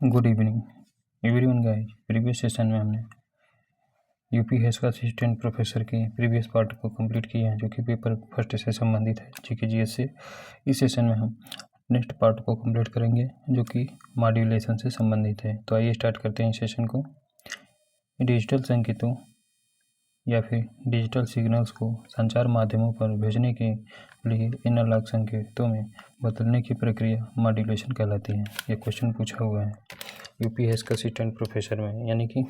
Good evening everyone guys. Previous session में हमने UPS का असिस्टेंट प्रोफेसर के प्रीवियस पार्ट को कंप्लीट किया है, जो कि पेपर फर्स्ट से संबंधित है, जीके जीएस से। इस सेशन में हम नेक्स्ट पार्ट को कंप्लीट करेंगे, जो कि मॉड्यूलेशन से संबंधित है। तो आइए स्टार्ट करते हैं इस सेशन को। डिजिटल संकेतों या फिर डिजिटल सिग्नल्स को संचार माध्यमों पर भेजने के लिए एनालॉग संकेतों में बदलने की प्रक्रिया मॉड्यूलेशन कहलाती है। यह क्वेश्चन पूछा हुआ है यूपीएस का असिस्टेंट प्रोफेसर में, यानी कि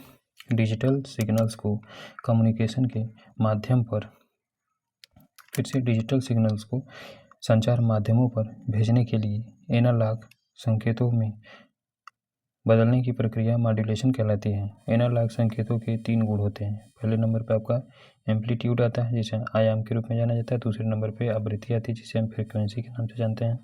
डिजिटल सिग्नल्स को कम्युनिकेशन के माध्यम पर, फिर से डिजिटल सिग्नल्स को संचार माध्यमों पर भेजने के लिए एनालॉग संकेतों में बदलने की प्रक्रिया मॉड्यूलेशन कहलाती है। एनालॉग संकेतों के 3 गुण होते हैं। पहले नंबर पर आपका एम्पलीट्यूड आता है, जिसे आयाम के रूप में जाना जाता है। दूसरे नंबर पे आवृत्ति आती है, जिसे हम फ्रीक्वेंसी के नाम से जानते हैं।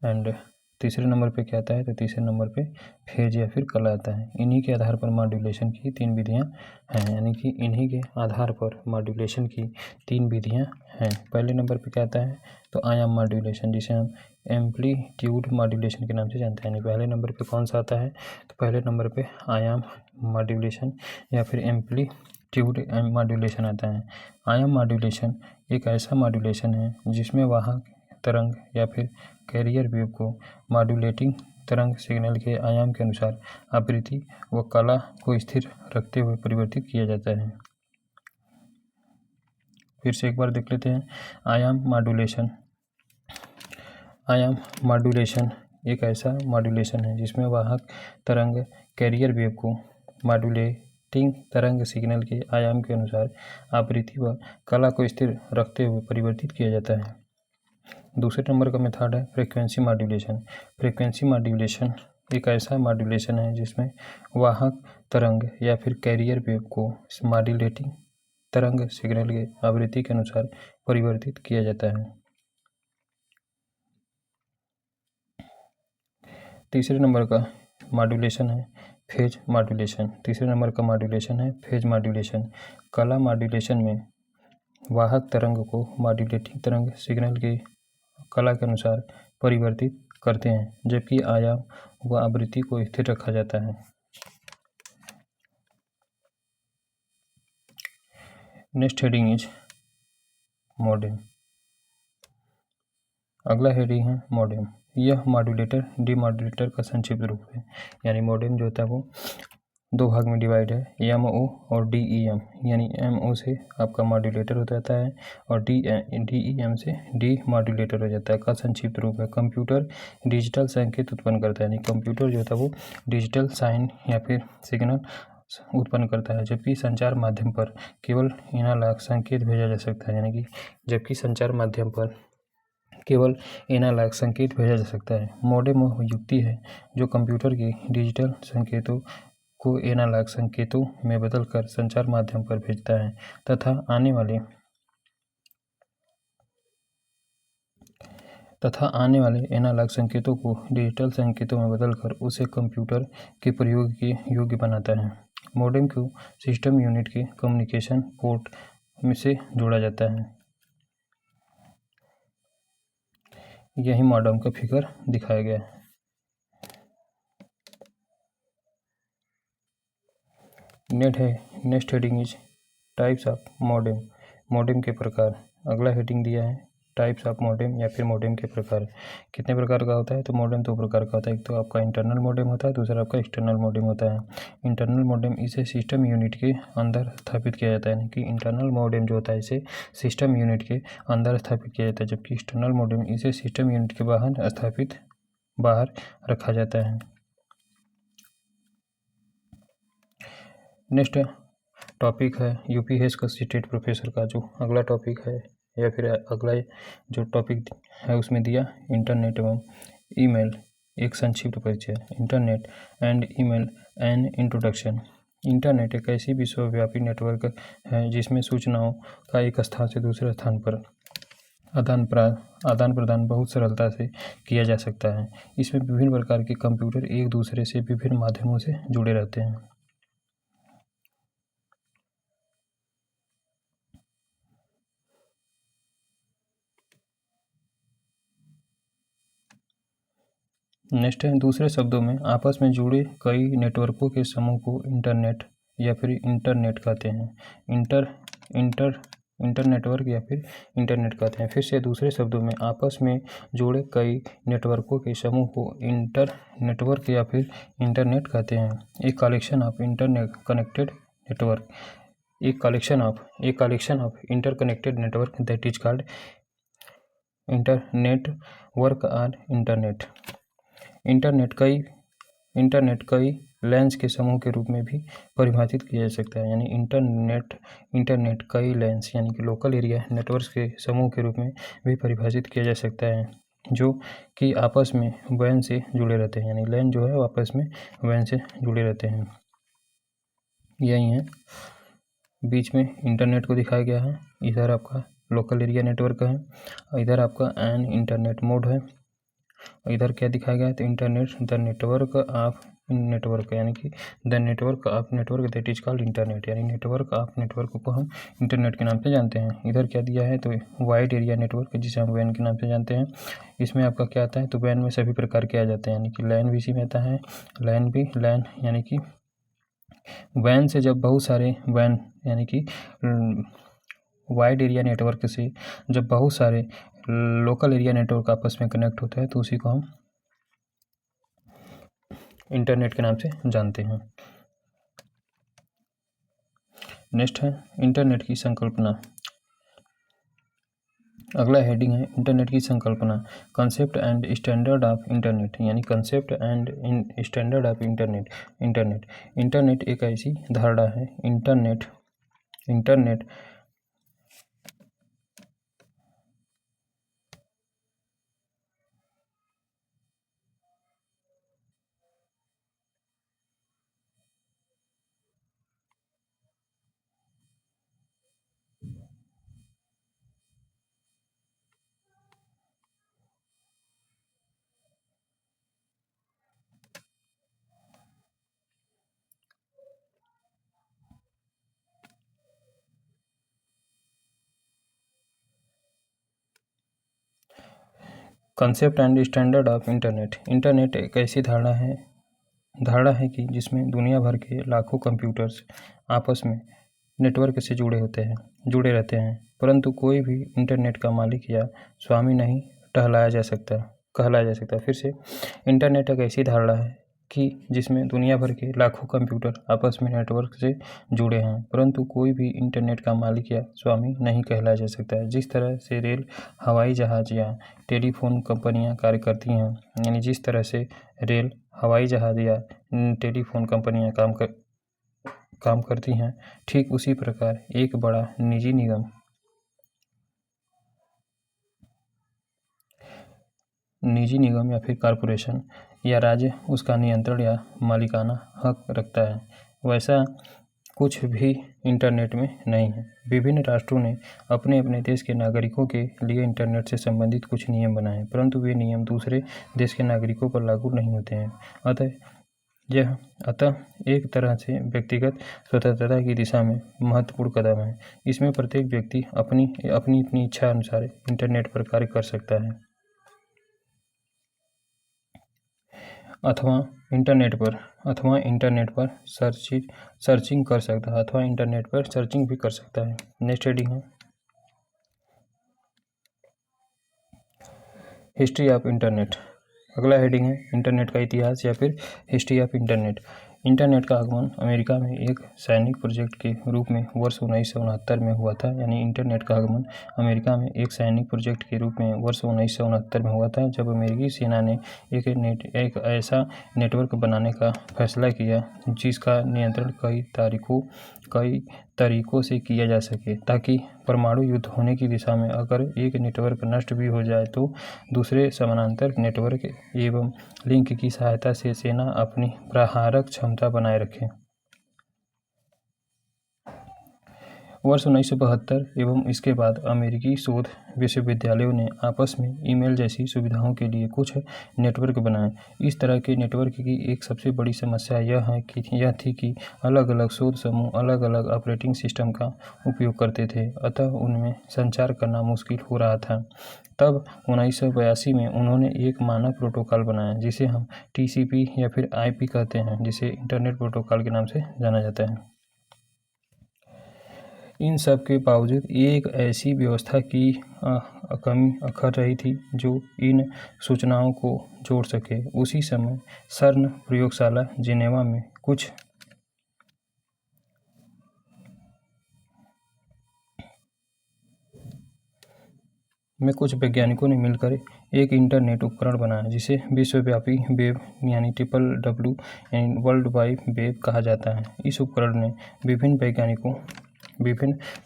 एंड तीसरे नंबर पे क्या आता है, तो तीसरे नंबर पे फेज या फिर कला आता है। इन्हीं के आधार पर मॉड्यूलेशन की 3 विधियां हैं, यानी कि इन्हीं के आधार पर मॉड्यूलेशन की 3 विधियां हैं। पहले नंबर पे क्या आता है, तो आयाम मॉड्यूलेशन, जिसे हम एम्पलीट्यूड मॉड्यूलेशन के नाम से जानते हैं। यानी पहले नंबर पे कौन सा आता है, तो पहले नंबर पे आयाम मॉड्यूलेशन या फिर एम्पलीट्यूड मॉड्यूलेशन आता है। आयाम मॉड्यूलेशन एक ऐसा मॉड्यूलेशन है जिसमें वाहक तरंग या फिर कैरियर वेव को मॉड्यूलेटिंग तरंग सिग्नल के आयाम के अनुसार आवृत्ति व कला को स्थिर रखते हुए परिवर्तित किया जाता है। फिर से एक बार देख लेते हैं। आयाम मॉड्यूलेशन एक ऐसा मॉड्यूलेशन है जिसमें वाहक तरंग कैरियर वेव को मॉड्यूलेटिंग तरंग सिग्नल के आयाम के अनुसार आवृत्ति व कला को स्थिर रखते हुए परिवर्तित किया जाता है। दूसरे नंबर का मेथड है फ्रीक्वेंसी मॉड्यूलेशन। फ्रीक्वेंसी मॉड्यूलेशन एक ऐसा मॉड्यूलेशन है जिसमें वाहक तरंग या फिर कैरियर वेव को मॉड्यूलेटिंग तरंग सिग्नल के आवृत्ति के अनुसार परिवर्तित किया जाता है। तीसरे नंबर का मॉड्यूलेशन है फेज मॉड्यूलेशन। तीसरे नंबर का मॉड्यूलेशन है फेज मॉड्यूलेशन। कला मॉड्यूलेशन में वाहक तरंग को मॉड्यूलेटिंग तरंग सिग्नल के कला के अनुसार परिवर्तित करते हैं, जबकि आयाम व आवृत्ति को स्थिर रखा जाता है। Next heading is modem. अगला हेडिंग है मॉडेम। यह मॉड्यूलेटर डीमॉड्यूलेटर का संक्षिप्त रूप है। यानी मॉडेम जो होता है वो 2 भाग में डिवाइड है, एमओ और डीईएम। यानी एमओ से आपका मॉड्यूलेटर हो जाता है और डीईएम से डी मॉड्यूलेटर हो जाता है। का संक्षिप्त रूप है कंप्यूटर डिजिटल संकेत उत्पन्न करता है। यानी कंप्यूटर जो होता है वो डिजिटल साइन या फिर सिग्नल उत्पन्न करता है, जबकि संचार माध्यम पर केवल एनालॉग संकेत भेजा जा सकता है। यानी कि जबकि संचार माध्यम पर केवल एनालॉग संकेत भेजा जा सकता है। मॉडेम वह युक्ति है जो कंप्यूटर के डिजिटल संकेतों को एनालॉग संकेतों में बदलकर संचार माध्यम पर भेजता है तथा आने वाले एनालॉग संकेतों को डिजिटल संकेतों में बदलकर उसे कंप्यूटर के प्रयोग के योग्य बनाता है। मॉडेम को सिस्टम यूनिट के कम्युनिकेशन पोर्ट में से जोड़ा जाता है। यही मॉडेम का फिगर दिखाया गया है। Next heading is types of modem. Modem के प्रकार। अगला हेडिंग दिया है टाइप्स ऑफ मॉडेम या फिर मॉडेम के प्रकार। कितने प्रकार का होता है, तो मॉडेम 2 प्रकार का होता है। एक तो आपका इंटरनल मॉडेम होता है, दूसरा आपका एक्सटर्नल मॉडेम होता है। इंटरनल मॉडेम इसे सिस्टम यूनिट के अंदर स्थापित किया जाता है। यानी कि इंटरनल मॉडेम जो होता है इसे सिस्टम यूनिट के अंदर स्थापित किया जाता है, जबकि एक्सटर्नल मॉडेम इसे सिस्टम यूनिट के बाहर रखा जाता है। नेक्स्ट टॉपिक है यूपीएस का असिस्टेंट प्रोफेसर का जो अगला टॉपिक है, या फिर अगला जो टॉपिक है उसमें दिया इंटरनेट एवं ईमेल एक संक्षिप्त परिचय। Internet and email an introduction. Internet एक ऐसी विश्वव्यापी नेटवर्क है जिसमें सूचनाओं का एक स्थान से दूसरे स्थान पर आदान प्रदान बहुत सरलता से किया जा सकता है। इसमें विभिन्न प्रकार के कंप्यूटर एक दूसरे से विभिन्न माध्यमों से जुड़े रहते हैं। नेक्स्ट है, दूसरे शब्दों में आपस में जुड़े कई नेटवर्कों के समूह को इंटरनेट या फिर इंटरनेट कहते हैं। इंटर नेटवर्क या फिर इंटरनेट कहते हैं। फिर से दूसरे शब्दों में आपस में जुड़े कई नेटवर्कों के समूह को इंटर नेटवर्क या फिर इंटरनेट कहते हैं। एक collection of internet connected network, एक collection of interconnected network that is called internetwork और इंटरनेट। इंटरनेट कई लेंस के समूह के रूप में भी परिभाषित किया जा सकता है। यानी इंटरनेट कई लेंस यानी कि लोकल एरिया नेटवर्क्स के समूह के रूप में भी परिभाषित किया जा सकता है, जो कि आपस में वैन से जुड़े रहते हैं। यानी लेन जो है वो आपस में वैन से जुड़े रहते हैं। यही है, बीच में इंटरनेट को दिखाया गया है। इधर आपका लोकल एरिया नेटवर्क है, इधर आपका एन इंटरनेट मोड है। इधर क्या दिखाया गया है, तो internet the network of network, यानी कि the network of network that is called internet. यानी नेटवर्क ऑफ नेटवर्क को हम इंटरनेट के नाम से जानते हैं। इधर क्या दिया है, तो वाइड एरिया नेटवर्क जिसे हम वैन के नाम से जानते हैं। इसमें आपका क्या आता है, तो वैन में सभी प्रकार के आ जाते हैं, यानी कि लैन भी इसी में आता है। लैन यानी कि वैन से जब बहुत सारे वैन यानी कि वाइड एरिया नेटवर्क से जब बहुत सारे लोकल एरिया नेटवर्क आपस में कनेक्ट होता है तो उसी को हम इंटरनेट के नाम से जानते हैं। नेक्स्ट है इंटरनेट की संकल्पना। अगला हेडिंग है इंटरनेट की संकल्पना, concept and standard of internet. यानी concept and standard of internet एक ऐसी धारणा है। Internet concept and standard of internet एक ऐसी धारणा है कि जिसमें दुनिया भर के लाखों कंप्यूटर्स आपस में नेटवर्क से जुड़े रहते हैं, परंतु कोई भी इंटरनेट का मालिक या स्वामी नहीं कहलाया जा सकता। फिर से, इंटरनेट एक ऐसी धारणा है कि जिसमें दुनिया भर के लाखों कंप्यूटर आपस में नेटवर्क से जुड़े हैं, परंतु कोई भी इंटरनेट का मालिक या स्वामी नहीं कहलाया जा सकता है। जिस तरह से रेल, हवाई जहाज या टेलीफोन कंपनियां कार्य करती हैं, यानी जिस तरह से रेल, हवाई जहाज या टेलीफोन कंपनियां काम करती हैं, ठीक उसी प्रकार एक बड़ा निजी निगम या फिर कॉरपोरेशन या राज्य उसका नियंत्रण या मालिकाना हक रखता है। वैसा कुछ भी इंटरनेट में नहीं है। विभिन्न राष्ट्रों ने अपने अपने देश के नागरिकों के लिए इंटरनेट से संबंधित कुछ नियम बनाए हैं, परंतु वे नियम दूसरे देश के नागरिकों पर लागू नहीं होते हैं। अतः एक तरह से व्यक्तिगत स्वतंत्रता की दिशा में महत्वपूर्ण कदम है। इसमें प्रत्येक व्यक्ति अपनी इच्छा अनुसार इंटरनेट पर कार्य कर सकता है अथवा इंटरनेट पर सर्चिंग कर सकता है अथवा इंटरनेट पर सर्चिंग भी कर सकता है। नेक्स्ट हेडिंग है हिस्ट्री ऑफ इंटरनेट। अगला हेडिंग है इंटरनेट का इतिहास या फिर हिस्ट्री ऑफ इंटरनेट का आगमन अमेरिका में एक सैनिक प्रोजेक्ट के रूप में वर्ष 1969 में हुआ था। यानी इंटरनेट का आगमन अमेरिका में एक सैनिक प्रोजेक्ट के रूप में वर्ष 1969 में हुआ था, जब अमेरिकी सेना ने एक ऐसा नेटवर्क बनाने का फैसला किया जिसका नियंत्रण कई तरीकों से किया जा सके, ताकि परमाणु युद्ध होने की दिशा में अगर एक नेटवर्क नष्ट भी हो जाए तो दूसरे समानांतर नेटवर्क एवं लिंक की सहायता से सेना अपनी प्रहारक क्षमता बनाए रखे। वर्ष 1972 एवं इसके बाद अमेरिकी शोध विश्वविद्यालयों ने आपस में ईमेल जैसी सुविधाओं के लिए कुछ नेटवर्क बनाए। इस तरह के नेटवर्क की एक सबसे बड़ी समस्या यह थी कि अलग अलग शोध समूह अलग अलग ऑपरेटिंग सिस्टम का उपयोग करते थे, अतः उनमें संचार करना मुश्किल हो रहा था। तब 1982 में उन्होंने एक मानक प्रोटोकॉल बनाया जिसे हम TCP या फिर IP कहते हैं, जिसे इंटरनेट प्रोटोकॉल के नाम से जाना जाता है। इन सब के बावजूद एक ऐसी व्यवस्था की कमी अखर रही थी जो इन सूचनाओं को जोड़ सके। उसी समय सर्न प्रयोगशाला जिनेवा में कुछ वैज्ञानिकों ने मिलकर एक इंटरनेट उपकरण बनाया जिसे विश्वव्यापी वेब यानी WWW यानी वर्ल्ड वाइड वेब कहा जाता है। इस उपकरण ने विभिन्न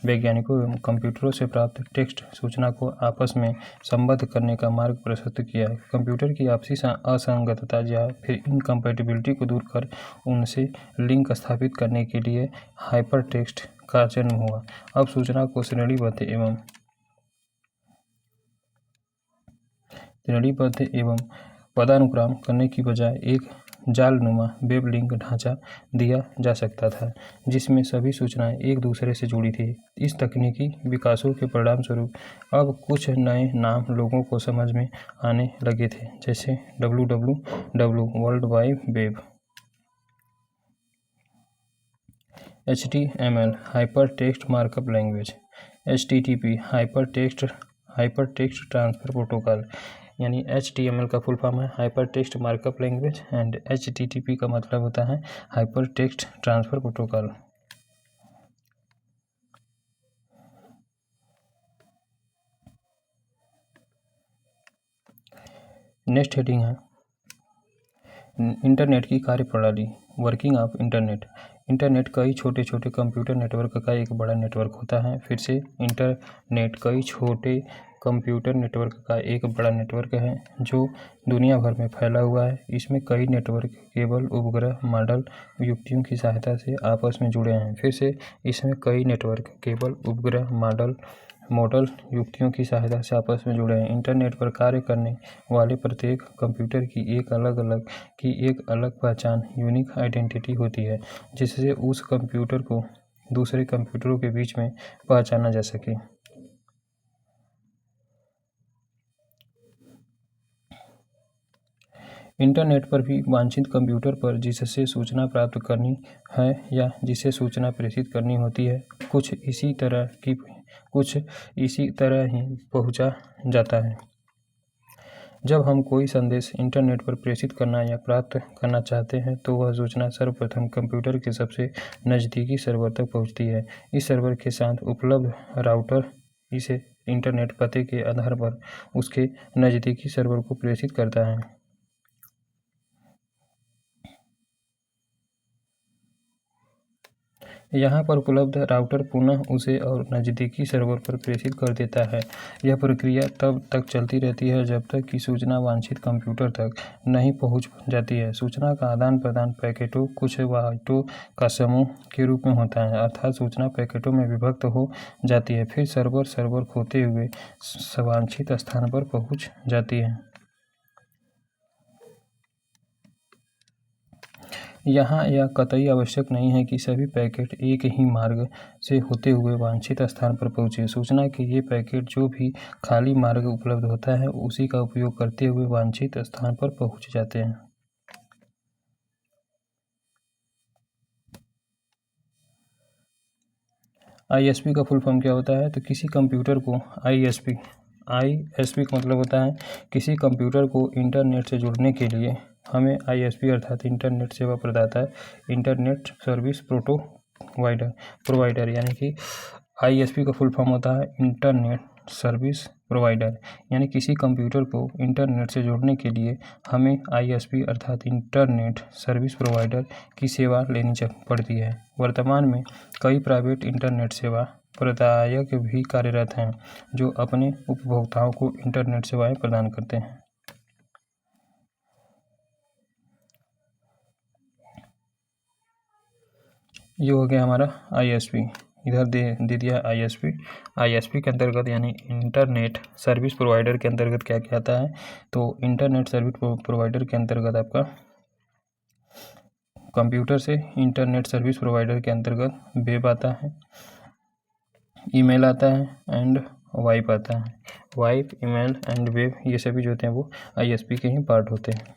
वैज्ञानिकों एवं कंप्यूटरों से प्राप्त टेक्स्ट सूचना को आपस में संबद्ध करने का मार्ग प्रशस्त किया। कंप्यूटर की आपसी असंगतता या फिर इनकम्पैटिबिलिटी को दूर कर उनसे लिंक स्थापित करने के लिए हाइपरटेक्स्ट का जन्म हुआ। अब सूचना को श्रेणीबद्ध एवं पदानुक्रम करने की बजाय एक जालनुमा वेब लिंक ढांचा दिया जा सकता था जिसमें सभी सूचनाएं एक दूसरे से जुड़ी थी। इस तकनीकी विकासों के परिणाम स्वरूप अब कुछ नए नाम लोगों को समझ में आने लगे थे, जैसे WWW world wide web, HTML hyper text markup language, HTTP hyper text transfer protocol यानी HTML का फुल फॉर्म है hyper text markup language and HTTP का मतलब होता है hyper text transfer protocol. Next heading है इंटरनेट की कार्यप्रणाली, वर्किंग ऑफ इंटरनेट। इंटरनेट कई छोटे छोटे कंप्यूटर नेटवर्क का एक बड़ा नेटवर्क होता है। फिर से इंटरनेट कई छोटे कंप्यूटर नेटवर्क का एक बड़ा नेटवर्क है जो दुनिया भर में फैला हुआ है। इसमें कई नेटवर्क केबल, उपग्रह, मॉडल युक्तियों की सहायता से आपस में जुड़े हैं। फिर से इसमें कई नेटवर्क केबल, उपग्रह, मॉडल युक्तियों की सहायता से आपस में जुड़े हैं। इंटरनेट पर कार्य करने वाले प्रत्येक कंप्यूटर की एक अलग पहचान, यूनिक आइडेंटिटी होती है जिससे उस कंप्यूटर को दूसरे कंप्यूटरों के बीच में पहचाना जा सके। इंटरनेट पर भी वांछित कंप्यूटर पर जिससे सूचना प्राप्त करनी है या जिसे सूचना प्रेषित करनी होती है कुछ इसी तरह ही पहुंचा जाता है। जब हम कोई संदेश इंटरनेट पर प्रेषित करना या प्राप्त करना चाहते हैं तो वह सूचना सर्वप्रथम कंप्यूटर के सबसे नज़दीकी सर्वर तक पहुंचती है। इस सर्वर के साथ उपलब्ध राउटर इसे इंटरनेट पते के आधार पर उसके नज़दीकी सर्वर को प्रेषित करता है। यहाँ पर उपलब्ध राउटर पुनः उसे और नज़दीकी सर्वर पर प्रेषित कर देता है। यह प्रक्रिया तब तक चलती रहती है जब तक कि सूचना वांछित कंप्यूटर तक नहीं पहुँच जाती है। सूचना का आदान प्रदान पैकेटों कुछ बाइटों का समूह के रूप में होता है, अर्थात सूचना पैकेटों में विभक्त हो जाती है, फिर सर्वर खोते हुए वांछित स्थान पर पहुँच जाती है। यहाँ यह कतई आवश्यक नहीं है कि सभी पैकेट एक ही मार्ग से होते हुए वांछित स्थान पर पहुँचे। सूचना के ये पैकेट जो भी खाली मार्ग उपलब्ध होता है उसी का उपयोग करते हुए वांछित स्थान पर पहुँच जाते हैं। ISP का फुल फॉर्म क्या होता है? तो किसी कंप्यूटर को ISP का मतलब होता है किसी कंप्यूटर को इंटरनेट से जुड़ने के लिए हमें ISP अर्थात इंटरनेट सेवा प्रदाता, इंटरनेट सर्विस प्रोवाइडर यानी कि ISP का फुल फॉर्म होता है इंटरनेट सर्विस प्रोवाइडर, यानी किसी कंप्यूटर को इंटरनेट से जोड़ने के लिए हमें ISP अर्थात इंटरनेट सर्विस प्रोवाइडर की सेवा लेनी पड़ती है। वर्तमान में कई प्राइवेट इंटरनेट सेवा प्रदायक भी कार्यरत हैं जो अपने उपभोक्ताओं को इंटरनेट सेवाएं प्रदान करते हैं। ये हो गया हमारा ISP, इधर दे दिया ISP के अंतर्गत यानी इंटरनेट सर्विस प्रोवाइडर के अंतर्गत क्या क्या आता है? तो इंटरनेट सर्विस प्रोवाइडर के अंतर्गत आपका कंप्यूटर से इंटरनेट सर्विस प्रोवाइडर के अंतर्गत वेब आता है, ईमेल आता है वाइप आता है। वाइप, ईमेल एंड वेब, ये सभी जो होते हैं वो ISP के ही पार्ट होते हैं।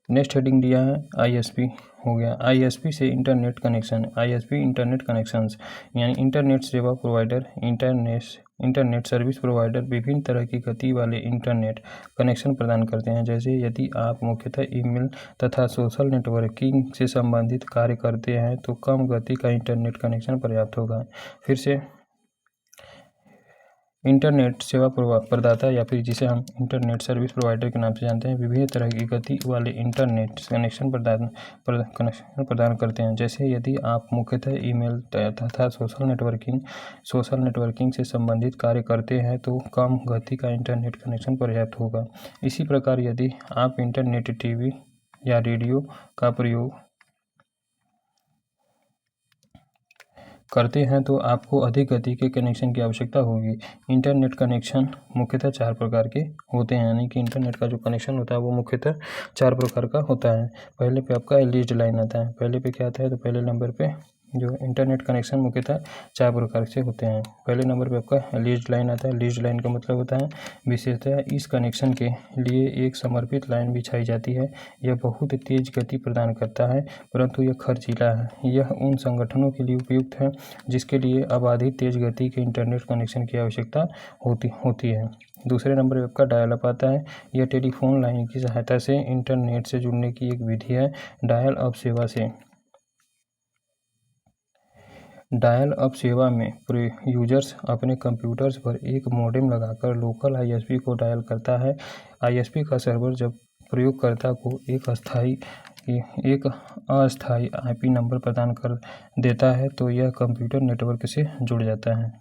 नेक्स्ट हेडिंग दिया है ISP हो गया। ISP से internet connection. ISP internet connections यानी इंटरनेट सेवा प्रोवाइडर, इंटरनेट सर्विस प्रोवाइडर विभिन्न तरह की गति वाले इंटरनेट कनेक्शन प्रदान करते हैं। जैसे यदि आप मुख्यतः ईमेल तथा सोशल नेटवर्किंग से संबंधित कार्य करते हैं तो कम गति का इंटरनेट कनेक्शन पर्याप्त होगा। फिर से इंटरनेट सेवा प्रदाता या फिर जिसे हम इंटरनेट सर्विस प्रोवाइडर के नाम से जानते हैं, विभिन्न तरह की गति वाले इंटरनेट कनेक्शन प्रदान करते हैं। जैसे यदि आप मुख्यतः ईमेल तथा सोशल नेटवर्किंग से संबंधित कार्य करते हैं तो कम गति का इंटरनेट कनेक्शन पर्याप्त होगा। इसी प्रकार यदि आप इंटरनेट, टीवी या रेडियो का प्रयोग करते हैं तो आपको अधिक गति के कनेक्शन की आवश्यकता होगी। इंटरनेट कनेक्शन मुख्यतः 4 प्रकार के होते हैं, यानी कि इंटरनेट का जो कनेक्शन होता है वो मुख्यतः 4 प्रकार का होता है। पहले पे आपका लीज्ड लाइन आता है। पहले पे क्या आता है, तो पहले नंबर पे जो इंटरनेट कनेक्शन मुख्यतः 4 प्रकार से होते हैं। पहले नंबर पे आपका लीज्ड लाइन आता है। लीज्ड लाइन का मतलब होता है विशेषतः इस कनेक्शन के लिए एक समर्पित लाइन बिछाई जाती है। यह बहुत तेज गति प्रदान करता है परंतु यह खर्चीला है। यह उन संगठनों के लिए उपयुक्त है जिसके लिए अबाधित तेज गति के इंटरनेट कनेक्शन की आवश्यकता होती है। दूसरे नंबर पर आपका डायल अप आता है। यह टेलीफोन लाइन की सहायता से इंटरनेट से जुड़ने की एक विधि है। डायल अप सेवा में यूजर्स अपने कंप्यूटर्स पर एक मॉडेम लगाकर लोकल ISP को डायल करता है। ISP का सर्वर जब प्रयोगकर्ता को एक अस्थायी IP नंबर प्रदान कर देता है तो यह कंप्यूटर नेटवर्क से जुड़ जाता है।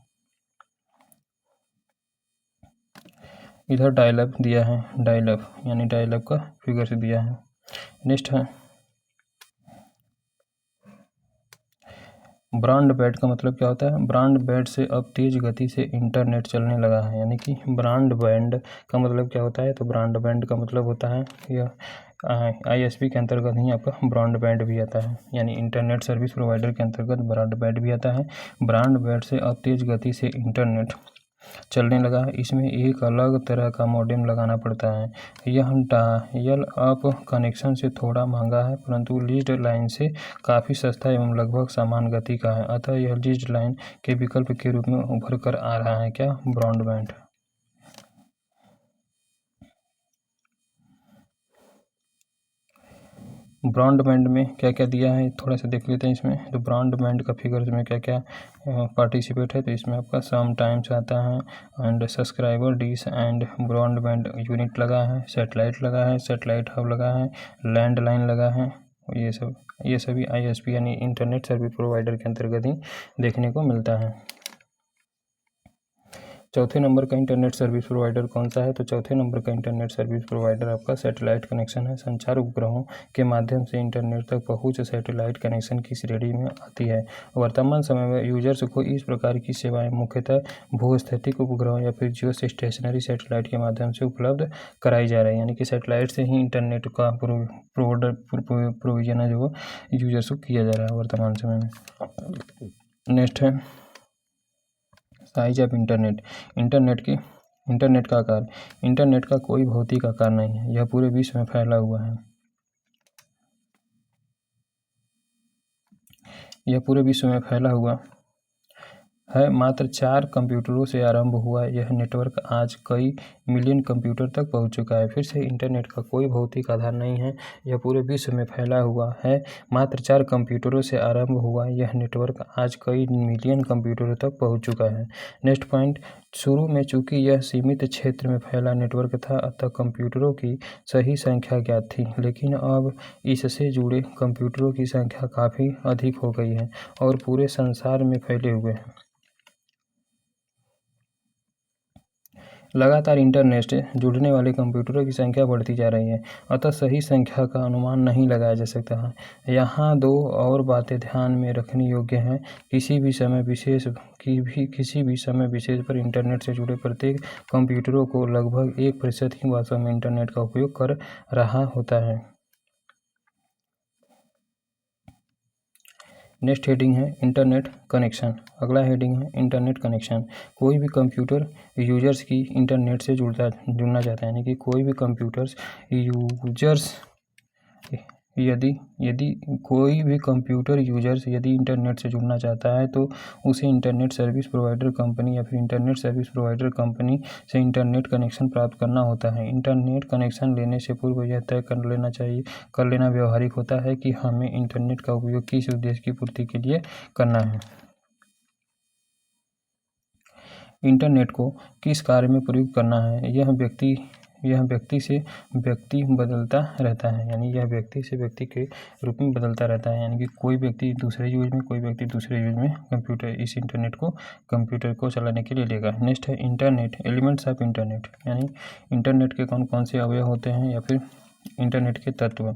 इधर डायल अप दिया है, डायल अप यानी डायल अप का फिगर से दिया है। नेक्स्ट है ब्रॉडबैंड का मतलब क्या होता है। ब्रॉडबैंड से अब तेज गति से इंटरनेट चलने लगा है, यानी कि ब्रॉडबैंड का मतलब क्या होता है, तो ब्रॉडबैंड का मतलब होता है यह ISP के अंतर्गत ही आपका ब्रॉडबैंड भी आता है, यानी इंटरनेट सर्विस प्रोवाइडर के अंतर्गत ब्रॉडबैंड भी आता है। ब्रॉडबैंड से अब तेज गति से इंटरनेट चलने लगा है। इसमें एक अलग तरह का मॉडेम लगाना पड़ता है। यह डायल अप कनेक्शन से थोड़ा महंगा है परंतु लीज्ड लाइन से काफ़ी सस्ता एवं लगभग समान गति का है। अतः यह लीज्ड लाइन के विकल्प के रूप में उभर कर आ रहा है। क्या, ब्रॉडबैंड। ब्रॉडबैंड में क्या क्या दिया है थोड़ा सा देख लेते हैं इसमें। तो ब्रॉडबैंड का फिगर्स में क्या क्या पार्टिसिपेट है, तो इसमें आपका सम टाइम्स आता है and subscriber dish and broadband unit लगा है, सेटेलाइट लगा है, सेटेलाइट हब लगा है, लैंडलाइन लगा है। ये सभी ISP यानी इंटरनेट सर्विस प्रोवाइडर के अंतर्गत ही देखने को मिलता है। चौथे नंबर का इंटरनेट सर्विस प्रोवाइडर कौन सा है, तो चौथे नंबर का इंटरनेट सर्विस प्रोवाइडर आपका सैटेलाइट कनेक्शन है। संचार उपग्रहों के माध्यम से इंटरनेट तक पहुंच सैटेलाइट कनेक्शन की श्रेणी में आती है। वर्तमान समय में यूजर्स को इस प्रकार की सेवाएं मुख्यतः भूस्थितिक उपग्रहों या फिर जियो स्टेशनरी सैटेलाइट के माध्यम से उपलब्ध कराई जा रही है, यानी कि सैटेलाइट से ही इंटरनेट का प्रोविजन है जो यूजर्स को किया जा रहा है वर्तमान समय में। नेक्स्ट है साइज ऑफ इंटरनेट। इंटरनेट का आकार। इंटरनेट का कोई भौतिक आकार नहीं है, यह पूरे विश्व में फैला हुआ है। यह पूरे विश्व में फैला हुआ है। मात्र 4 कंप्यूटरों से आरंभ हुआ यह नेटवर्क आज कई मिलियन कंप्यूटर तक पहुंच चुका है। फिर से इंटरनेट का कोई भौतिक आधार नहीं है, यह पूरे विश्व में फैला हुआ है। मात्र 4 कंप्यूटरों से आरंभ हुआ यह नेटवर्क आज कई मिलियन कंप्यूटरों तक पहुंच चुका है। नेक्स्ट पॉइंट, शुरू में चूंकि यह सीमित क्षेत्र में फैला नेटवर्क था अतः कंप्यूटरों की सही संख्या ज्ञात थी, लेकिन अब इससे जुड़े कंप्यूटरों की संख्या काफ़ी अधिक हो गई है और पूरे संसार में फैले हुए हैं। लगातार इंटरनेट से जुड़ने वाले कंप्यूटरों की संख्या बढ़ती जा रही है, अतः सही संख्या का अनुमान नहीं लगाया जा सकता है। यहाँ 2 और बातें ध्यान में रखने योग्य हैं। किसी भी समय विशेष पर इंटरनेट से जुड़े प्रत्येक कंप्यूटरों को लगभग 1% ही वास्तव में इंटरनेट का उपयोग कर रहा होता है। नेक्स्ट हेडिंग है इंटरनेट कनेक्शन। अगला हेडिंग है इंटरनेट कनेक्शन। कोई भी कंप्यूटर यूजर्स की इंटरनेट से जुड़ना चाहता है, यानी कि कोई भी कंप्यूटर्स यूजर्स यदि कोई भी कंप्यूटर यूजर्स यदि इंटरनेट से जुड़ना चाहता है तो उसे इंटरनेट सर्विस प्रोवाइडर कंपनी या फिर इंटरनेट सर्विस प्रोवाइडर कंपनी से इंटरनेट कनेक्शन प्राप्त करना होता है। इंटरनेट कनेक्शन लेने से पूर्व यह तय कर लेना व्यवहारिक होता है कि हमें इंटरनेट का उपयोग किस उद्देश्य की पूर्ति के लिए करना है। इंटरनेट को किस कार्य में प्रयुक्त करना है, यह व्यक्ति से व्यक्ति बदलता रहता है, यानी यह व्यक्ति से व्यक्ति के रूप में बदलता रहता है, यानी कि कोई व्यक्ति दूसरे यूज में, कोई व्यक्ति दूसरे यूज में इस इंटरनेट को कंप्यूटर को चलाने के लिए लेगा। नेक्स्ट है इंटरनेट एलिमेंट्स ऑफ इंटरनेट, यानी इंटरनेट के कौन कौन से अवयव होते हैं या फिर इंटरनेट के तत्व।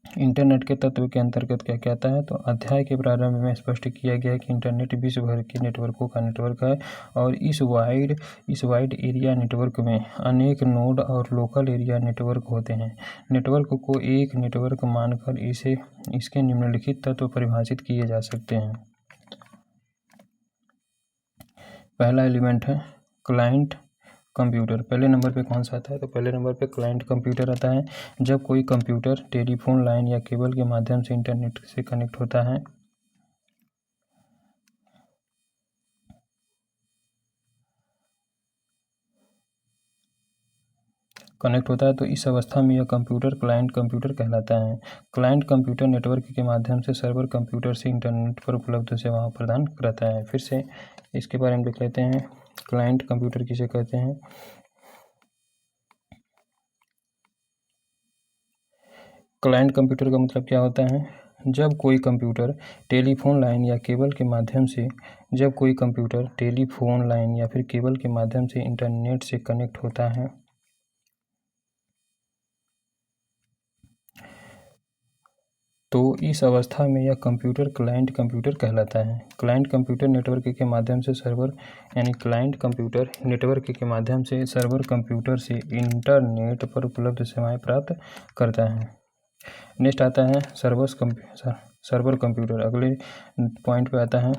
इंटरनेट के तत्व के अंतर्गत क्या क्या आता है, तो अध्याय के प्रारंभ में स्पष्ट किया गया है कि इंटरनेट विश्व भर के नेटवर्कों का नेटवर्क है और इस वाइड एरिया नेटवर्क में अनेक नोड और लोकल एरिया नेटवर्क होते हैं। नेटवर्क को एक नेटवर्क मानकर इसके निम्नलिखित तत्व परिभाषित किए जा सकते हैं। पहला एलिमेंट है क्लाइंट कंप्यूटर। पहले नंबर पे कौन सा आता है, तो पहले नंबर पे क्लाइंट कंप्यूटर आता है। जब कोई कंप्यूटर टेलीफोन लाइन या केबल के माध्यम से इंटरनेट से कनेक्ट होता है तो इस अवस्था में यह कंप्यूटर क्लाइंट कंप्यूटर कहलाता है। क्लाइंट कंप्यूटर नेटवर्क के माध्यम से सर्वर कंप्यूटर से इंटरनेट पर उपलब्ध सेवाएं प्रदान करता है। फिर से इसके बारे में देख लेते हैं, क्लाइंट कंप्यूटर किसे कहते हैं। क्लाइंट कंप्यूटर का मतलब क्या होता है, जब कोई कंप्यूटर टेलीफोन लाइन या केबल के माध्यम से इंटरनेट से कनेक्ट होता है तो इस अवस्था में यह कंप्यूटर क्लाइंट कंप्यूटर कहलाता है। क्लाइंट कंप्यूटर नेटवर्क के माध्यम से सर्वर यानी क्लाइंट कंप्यूटर नेटवर्क के माध्यम से सर्वर कंप्यूटर से इंटरनेट पर उपलब्ध सेवाएं प्राप्त करता है। नेक्स्ट आता है सर्वर कंप्यूटर। अगले पॉइंट पे आता है,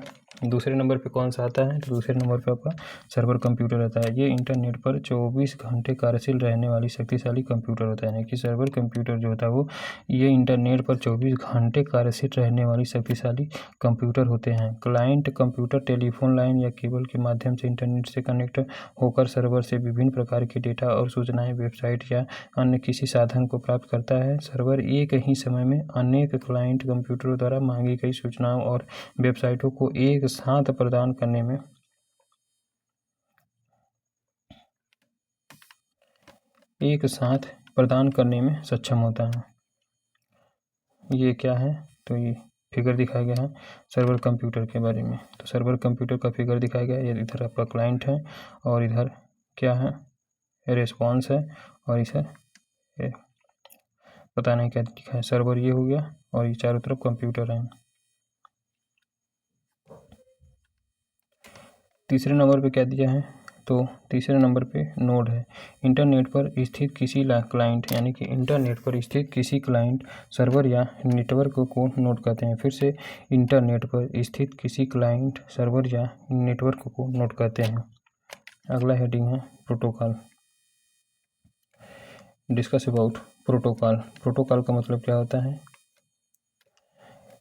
दूसरे नंबर पे कौन सा आता है, तो दूसरे नंबर पे आपका सर्वर कंप्यूटर आता है। ये इंटरनेट पर 24 घंटे कार्यशील रहने वाली शक्तिशाली कंप्यूटर होता है, यानी कि सर्वर कंप्यूटर जो होता है वो ये इंटरनेट पर 24 घंटे कार्यशील रहने वाली शक्तिशाली कंप्यूटर होते हैं। क्लाइंट कंप्यूटर टेलीफोन लाइन या केबल के माध्यम से इंटरनेट से कनेक्ट होकर सर्वर से विभिन्न प्रकार के डेटा और सूचनाएं वेबसाइट या अन्य किसी साधन को प्राप्त करता है। सर्वर एक ही समय में अनेक क्लाइंट कंप्यूटरों द्वारा मांगी गई सूचनाओं और वेबसाइटों को एक साथ प्रदान करने में सक्षम होता है। ये क्या है, तो ये फिगर दिखाया गया है सर्वर कंप्यूटर के बारे में। तो सर्वर कंप्यूटर का फिगर दिखाया गया है, इधर आपका क्लाइंट है और इधर क्या है, रेस्पॉन्स है और इधर पता नहीं क्या लिखा है, सर्वर ये हो गया और ये चारों तरफ कंप्यूटर है। तीसरे नंबर पे क्या दिया है, तो तीसरे नंबर पे नोड है। इंटरनेट पर स्थित किसी क्लाइंट यानी कि इंटरनेट पर स्थित किसी क्लाइंट सर्वर या नेटवर्क को नोड कहते हैं। फिर से इंटरनेट पर स्थित किसी क्लाइंट सर्वर या नेटवर्क को नोड कहते हैं। अगला हेडिंग है protocol. Discuss about protocol. Protocol का मतलब क्या होता है,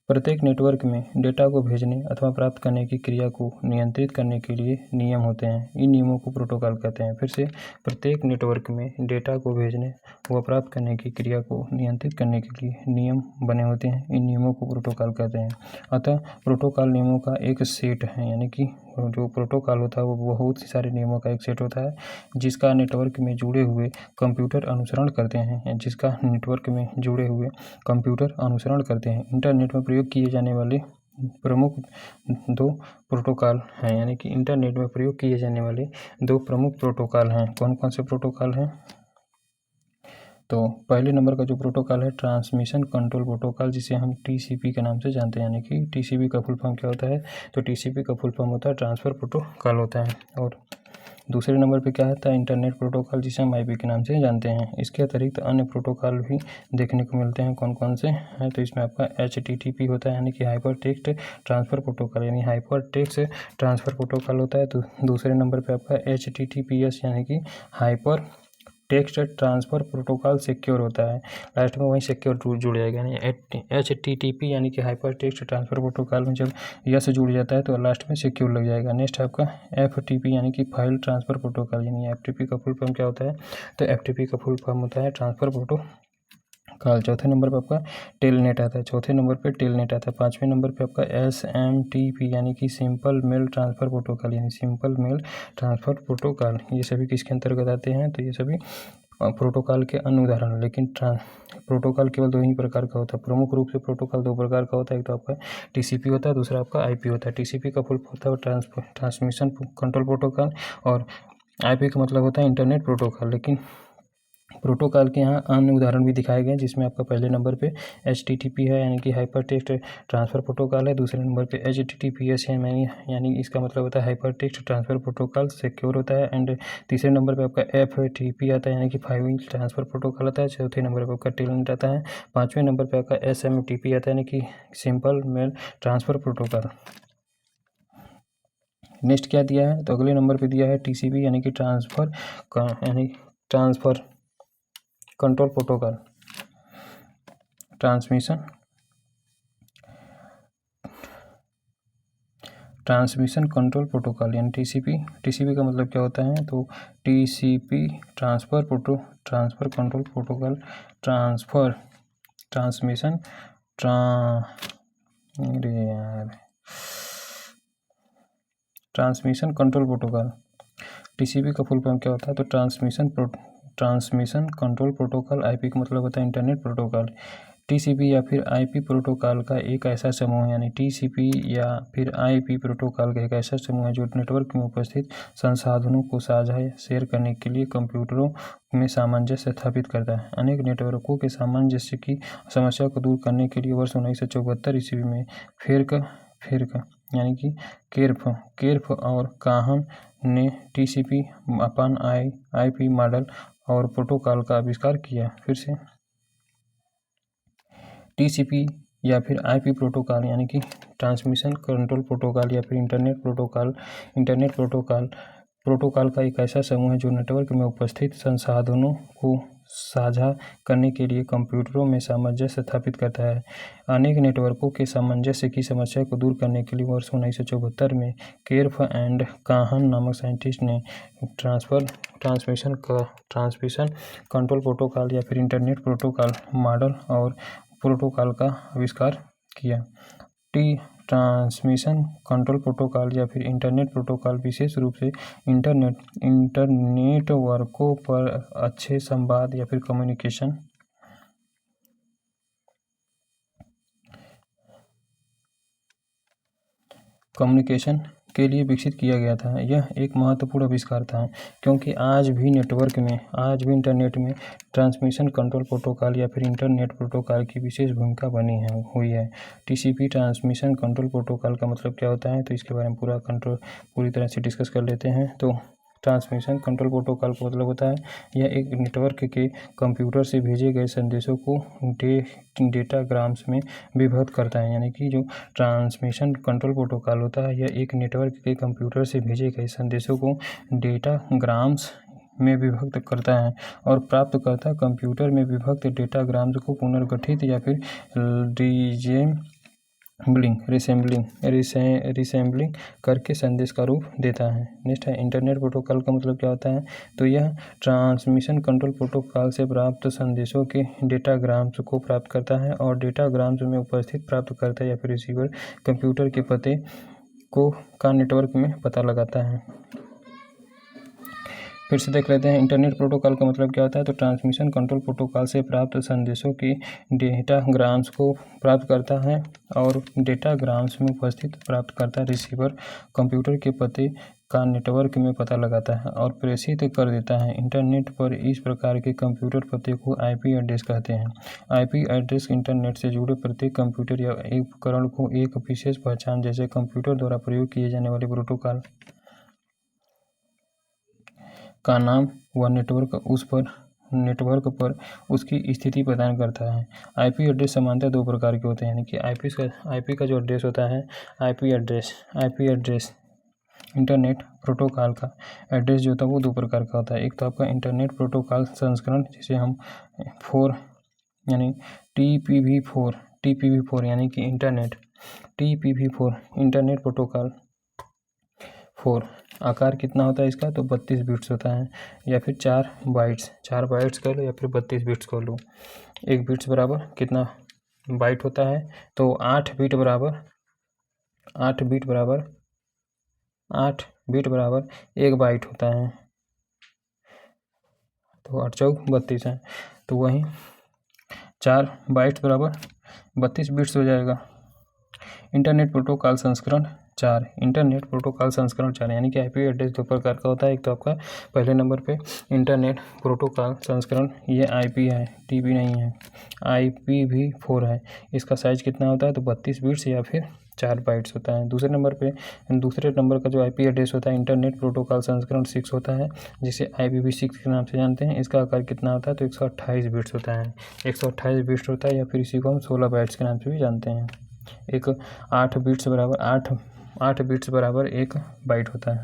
प्रत्येक नेटवर्क में डेटा को भेजने अथवा प्राप्त करने की क्रिया को नियंत्रित करने के लिए नियम होते हैं। इन नियमों को प्रोटोकॉल कहते हैं। फिर से प्रत्येक नेटवर्क में डेटा को भेजने व प्राप्त करने की क्रिया को नियंत्रित करने के लिए नियम बने होते हैं। इन नियमों को प्रोटोकॉल कहते हैं। अतः प्रोटोकॉल नियमों का एक सेट है, यानी कि जो प्रोटोकॉल होता है वो बहुत सी सारे नियमों का एक सेट होता है जिसका नेटवर्क में जुड़े हुए कंप्यूटर अनुसरण करते हैं इंटरनेट में प्रयोग किए जाने वाले प्रमुख दो प्रोटोकॉल हैं, यानी कि इंटरनेट में प्रयोग किए जाने वाले दो प्रमुख प्रोटोकॉल हैं। कौन कौन से प्रोटोकॉल हैं, तो पहले नंबर का जो प्रोटोकॉल है ट्रांसमिशन कंट्रोल प्रोटोकॉल, जिसे हम टीसीपी के नाम से जानते हैं। यानी कि टीसीपी का फुल फॉर्म क्या होता है, तो टीसीपी का फुल फॉर्म होता है ट्रांसफ़र प्रोटोकॉल होता है। और दूसरे नंबर पे क्या आता है, इंटरनेट प्रोटोकॉल, जिसे हम आईपी के नाम से जानते हैं। इसके अतिरिक्त अन्य प्रोटोकॉल भी देखने को मिलते हैं। कौन कौन से हैं, तो इसमें आपका HTTP होता है, यानी कि हाइपर टेक्स्ट ट्रांसफ़र प्रोटोकॉल, यानी हाइपर टेक्स्ट ट्रांसफ़र प्रोटोकॉल होता है। तो दूसरे नंबर पे आपका HTTPS यानी कि hyper text transfer protocol secure होता है। लास्ट में वहीं सिक्योर जुड़ जाएगा, यानी HTTP यानी कि हाइपर टेक्स्ट ट्रांसफ़र प्रोटोकॉल में जब यह जुड़ जाता है तो लास्ट में सिक्योर लग जाएगा। नेक्स्ट आपका FTP यानी कि फाइल ट्रांसफ़र प्रोटोकॉल, यानी FTP का फुल फॉर्म क्या होता है, तो FTP का फुल फॉर्म होता है ट्रांसफ़र प्रोटोकॉल। चौथे नंबर पर आपका टेलनेट आता है, चौथे नंबर पे टेलनेट आता है। पाँचवें नंबर पे आपका SMTP यानी कि सिंपल मेल ट्रांसफ़र प्रोटोकॉल, यानी सिंपल मेल ट्रांसफ़र प्रोटोकॉल। ये सभी किसके अंतर्गत आते हैं, तो ये सभी प्रोटोकॉल के अन्य उदाहरण। लेकिन प्रोटोकॉल केवल दो ही प्रकार का होता है, प्रमुख रूप से प्रोटोकॉल दो प्रकार का होता है। एक तो आपका TCP होता है, दूसरा आपका IP होता है। TCP का फुल होता है ट्रांसमिशन कंट्रोल प्रोटोकॉल, और IP का मतलब होता है इंटरनेट प्रोटोकॉल। लेकिन प्रोटोकॉल के यहाँ अन्य उदाहरण भी दिखाए गए, जिसमें आपका पहले नंबर पे HTTP है, यानी कि हाइपर टेक्स्ट ट्रांसफ़र प्रोटोकॉल है। दूसरे नंबर पे HTTPS है, यानी इसका मतलब होता है hyper text transfer protocol secure होता है। एंड तीसरे नंबर पे आपका FTP आता है, यानी कि फाइल ट्रांसफ़र प्रोटोकॉल आता है। चौथे नंबर पर आपका टेलनेट आता है। पाँचवें नंबर पर आपका SMTP आता है, यानी कि simple mail transfer protocol. Next क्या दिया है, तो अगले नंबर पे दिया है TCP यानी कि transfer control protocol, transmission control protocol, यानी TCP का मतलब क्या होता है, तो TCP transfer control protocol, transmission transmission control protocol. TCP का फुल फॉर्म क्या होता है, तो ट्रांसमिशन कंट्रोल प्रोटोकॉल। IP का मतलब होता है इंटरनेट प्रोटोकॉल। TCP या फिर IP प्रोटोकॉल का एक ऐसा समूह है, यानी TCP या फिर IP प्रोटोकॉल का एक ऐसा समूह है जो नेटवर्क में उपस्थित संसाधनों को साझा या शेयर करने के लिए कंप्यूटरों में सामंजस्य स्थापित करता है। अनेक नेटवर्कों के सामंजस्य की समस्या को दूर करने के लिए वर्ष 1974 ईस्वी में फेरक यानी कि केर्फ और काहन ने TCP अपन IP मॉडल और प्रोटोकॉल का आविष्कार किया। फिर से TCP या फिर IP प्रोटोकॉल, यानी कि ट्रांसमिशन कंट्रोल प्रोटोकॉल या फिर इंटरनेट प्रोटोकॉल का एक ऐसा समूह है जो नेटवर्क में उपस्थित संसाधनों को साझा करने के लिए कंप्यूटरों में सामंजस्य स्थापित करता है। अनेक नेटवर्कों के सामंजस्य की समस्या को दूर करने के लिए वर्ष 1974 में केर्फ एंड काहन नामक साइंटिस्ट ने ट्रांसमिशन कंट्रोल प्रोटोकॉल या फिर इंटरनेट प्रोटोकॉल मॉडल और प्रोटोकॉल का आविष्कार किया। ट्रांसमिशन कंट्रोल प्रोटोकॉल या फिर इंटरनेट प्रोटोकॉल विशेष रूप से इंटरनेटवर्कों पर अच्छे संवाद या फिर कम्युनिकेशन के लिए विकसित किया गया था। यह एक महत्वपूर्ण आविष्कार था, क्योंकि आज भी इंटरनेट में ट्रांसमिशन कंट्रोल प्रोटोकॉल या फिर इंटरनेट प्रोटोकॉल की विशेष भूमिका हुई है। TCP ट्रांसमिशन कंट्रोल प्रोटोकॉल का मतलब क्या होता है, तो इसके बारे में पूरी तरह से डिस्कस कर लेते हैं। तो ट्रांसमिशन कंट्रोल प्रोटोकॉल का मतलब होता है, यह एक नेटवर्क के कंप्यूटर से भेजे गए संदेशों को डेटाग्राम्स में विभक्त करता है। यानी कि जो ट्रांसमिशन कंट्रोल प्रोटोकॉल होता है, यह एक नेटवर्क के कंप्यूटर से भेजे गए संदेशों को डेटाग्राम्स में विभक्त करता है, और प्राप्तकर्ता कंप्यूटर में विभक्त डेटाग्राम्स को पुनर्गठित या फिर रिसेंबलिंग करके संदेश का रूप देता है। नेक्स्ट है इंटरनेट प्रोटोकॉल का मतलब क्या होता है, तो यह ट्रांसमिशन कंट्रोल प्रोटोकॉल से प्राप्त संदेशों के डेटाग्राम्स को प्राप्त करता है, और डेटाग्राम्स में उपस्थित प्राप्तकर्ता या फिर रिसीवर कंप्यूटर के पते का नेटवर्क में पता लगाता है। फिर से देख लेते हैं इंटरनेट प्रोटोकॉल का मतलब क्या होता है, तो ट्रांसमिशन कंट्रोल प्रोटोकॉल से प्राप्त संदेशों की डेटाग्राम्स को प्राप्त करता है, और डेटाग्राम्स में उपस्थित प्राप्तकर्ता रिसीवर कंप्यूटर के पते का नेटवर्क में पता लगाता है और प्रेषित कर देता है। इंटरनेट पर इस प्रकार के कंप्यूटर पते को IP एड्रेस कहते हैं। IP एड्रेस इंटरनेट से जुड़े प्रत्येक कंप्यूटर या उपकरण को एक विशेष पहचान जैसे कंप्यूटर द्वारा प्रयोग किए जाने वाले प्रोटोकॉल का नाम व नेटवर्क पर उसकी स्थिति प्रदान करता है। आईपी एड्रेस सामान्यतः दो प्रकार के होते हैं, यानी कि आईपी का जो एड्रेस होता है, आईपी एड्रेस इंटरनेट प्रोटोकॉल का एड्रेस जो होता है वो दो प्रकार का होता है। एक तो आपका इंटरनेट प्रोटोकॉल संस्करण, जिसे हम 4 यानी TPV4 यानी कि TPV4 इंटरनेट प्रोटोकॉल 4। आकार कितना होता है इसका, तो 32 बिट्स होता है, या फिर 4 बाइट्स कर लो, या फिर 32 बिट्स कर लो। 1 बिट्स बराबर कितना बाइट होता है, तो 8 बिट बराबर 1 बाइट होता है, तो 8 चौक 32 है, तो वहीं 4 बाइट्स बराबर 32 बिट्स हो जाएगा। इंटरनेट प्रोटोकॉल संस्करण 4 यानी कि आईपी एड्रेस दो प्रकार का होता है। एक तो आपका पहले नंबर पे इंटरनेट प्रोटोकॉल संस्करण, ये आईपी है, टीपी नहीं है, IPv4 है। इसका साइज कितना होता है, तो 32 बिट्स या फिर 4 बाइट्स होता है। दूसरे नंबर का जो आईपी एड्रेस होता है इंटरनेट प्रोटोकॉल संस्करण 6 होता है, जिसे IPv6 के नाम से जानते हैं। इसका आकार कितना होता है, तो 128 बिट्स होता है, 128 बिट्स होता है, या फिर इसी को हम 16 बाइट्स के नाम से भी जानते हैं। 8 बिट्स बराबर 1 बाइट होता है।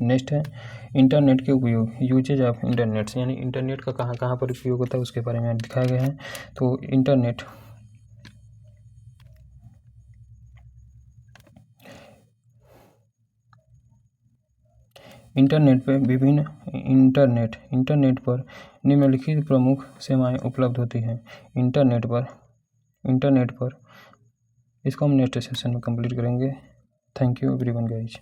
नेक्स्ट है इंटरनेट के उपयोग, यूजेज ऑफ इंटरनेट, यानी इंटरनेट का कहाँ कहाँ पर उपयोग होता है उसके बारे में दिखाया गया है। तो इंटरनेट पर निम्नलिखित प्रमुख सेवाएं उपलब्ध होती हैं। इंटरनेट पर इसको हम नेक्स्ट सेशन में कंप्लीट करेंगे। Thank you everyone guys.